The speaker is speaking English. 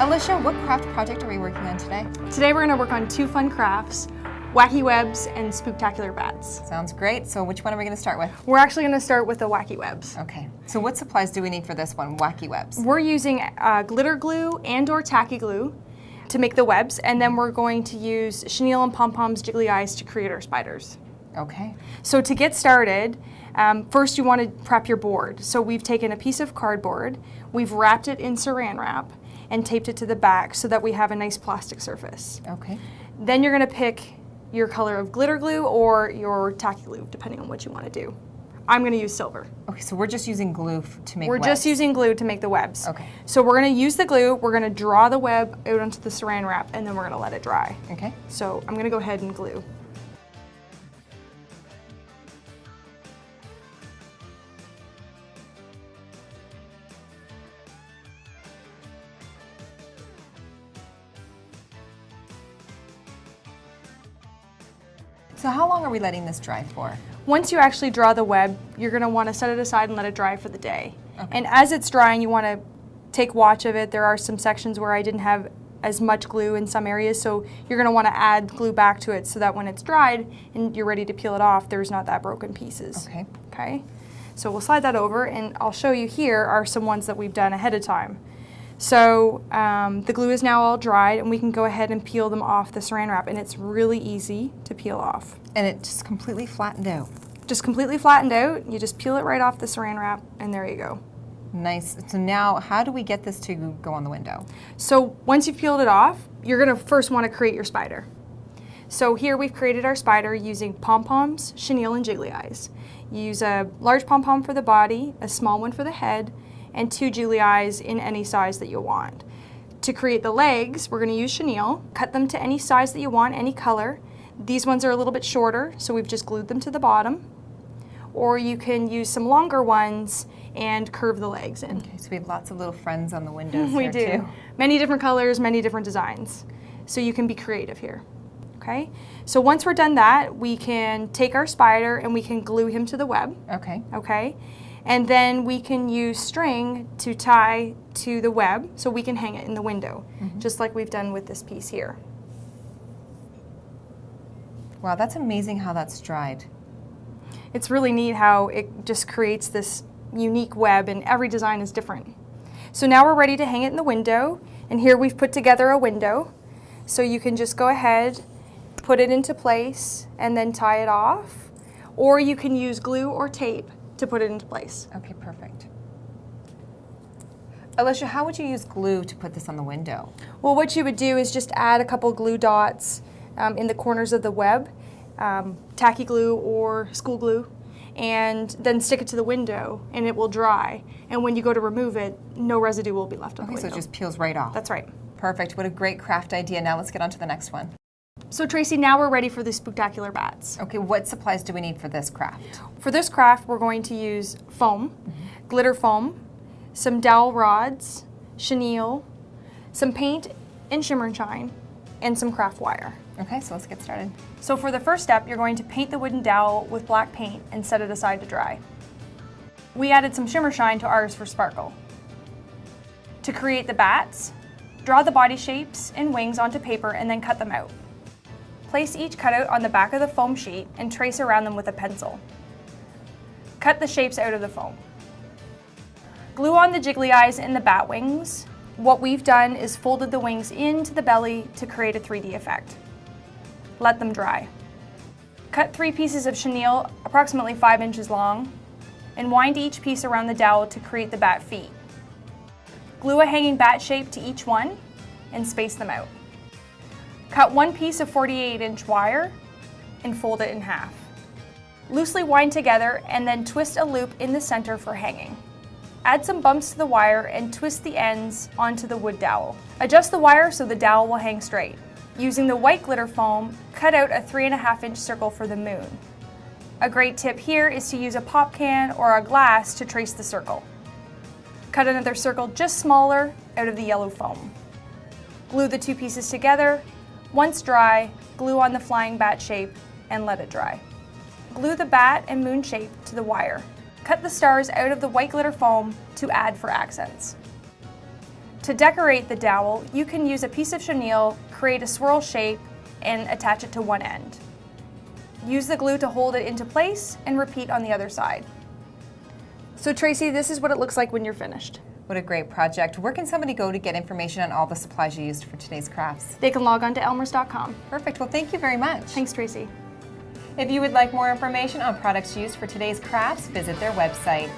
Alicia, what craft project are we working on today? Today we're going to work on two fun crafts, wacky webs and spooktacular bats. Sounds great. So which one are we going to start with? We're actually going to start with the wacky webs. Okay. So what supplies do we need for this one, wacky webs? We're using glitter glue and or tacky glue to make the webs, and then we're going to use chenille and pom-poms jiggly eyes to create our spiders. Okay. So to get started, first you want to prep your board. So we've taken a piece of cardboard, we've wrapped it in saran wrap, and taped it to the back so that we have a nice plastic surface. Okay. Then you're going to pick your color of glitter glue or your tacky glue, depending on what you want to do. I'm going to use silver. Okay, so we're just using glue to make We're webs. just using glue to make the webs. Okay. So we're going to use the glue, we're going to draw the web out onto the saran wrap, and then we're going to let it dry. Okay. So I'm going to go ahead and glue. So how long are we letting this dry for? Once you actually draw the web, you're going to want to set it aside and let it dry for the day. Okay. And as it's drying, you want to take watch of it. There are some sections where I didn't have as much glue in some areas, so you're going to want to add glue back to it so that when it's dried and you're ready to peel it off, there's not that broken pieces. Okay. Okay. So we'll slide that over, and I'll show you here are some ones that we've done ahead of time. So the glue is now all dried, and we can go ahead and peel them off the saran wrap, and it's really easy to peel off. And it just completely flattened out. Just completely flattened out, you just peel it right off the saran wrap, and there you go. Nice. So now, how do we get this to go on the window? So once you've peeled it off, you're gonna first wanna create your spider. So here we've created our spider using pom-poms, chenille, and jiggly eyes. You use a large pom-pom for the body, a small one for the head, and two jiggly eyes in any size that you want. To create the legs, we're gonna use chenille, cut them to any size that you want, any color. These ones are a little bit shorter, so we've just glued them to the bottom. Or you can use some longer ones and curve the legs in. Okay, so we have lots of little friends on the windows We here do. too. Many different colors, many different designs. So you can be creative here. Okay? So once we're done that, we can take our spider and we can glue him to the web. Okay. Okay? And then we can use string to tie to the web so we can hang it in the window, just like we've done with this piece here. Wow, that's amazing how that's dried. It's really neat how it just creates this unique web, and every design is different. So now we're ready to hang it in the window, and here we've put together a window. So you can just go ahead, put it into place, and then tie it off, or you can use glue or tape to put it into place. Okay, perfect. Alicia, how would you use glue to put this on the window? Well, what you would do is just add a couple glue dots in the corners of the web, tacky glue or school glue, and then stick it to the window and it will dry. And when you go to remove it, no residue will be left on the window. So it just peels right off. That's right. Perfect. What a great craft idea. Now let's get on to the next one. So Tracy, now we're ready for the spooktacular bats. Okay, what supplies do we need for this craft? For this craft, we're going to use foam, glitter foam, some dowel rods, chenille, some paint and shimmer and shine, and some craft wire. Okay, so let's get started. So for the first step, you're going to paint the wooden dowel with black paint and set it aside to dry. We added some shimmer shine to ours for sparkle. To create the bats, draw the body shapes and wings onto paper and then cut them out. Place each cutout on the back of the foam sheet and trace around them with a pencil. Cut the shapes out of the foam. Glue on the jiggly eyes and the bat wings. What we've done is folded the wings into the belly to create a 3D effect. Let them dry. Cut 3 pieces of chenille approximately 5 inches long and wind each piece around the dowel to create the bat feet. Glue a hanging bat shape to each one and space them out. Cut 1 piece of 48-inch wire and fold it in half. Loosely wind together and then twist a loop in the center for hanging. Add some bumps to the wire and twist the ends onto the wood dowel. Adjust the wire so the dowel will hang straight. Using the white glitter foam, cut out a 3.5-inch circle for the moon. A great tip here is to use a pop can or a glass to trace the circle. Cut another circle just smaller out of the yellow foam. Glue the 2 pieces together. Once dry, glue on the flying bat shape and let it dry. Glue the bat and moon shape to the wire. Cut the stars out of the white glitter foam to add for accents. To decorate the dowel, you can use a piece of chenille, create a swirl shape, and attach it to one end. Use the glue to hold it into place and repeat on the other side. So Tracy, this is what it looks like when you're finished. What a great project. Where can somebody go to get information on all the supplies you used for today's crafts? They can log on to elmers.com. Perfect. Well, thank you very much. Thanks, Tracy. If you would like more information on products used for today's crafts, visit their website.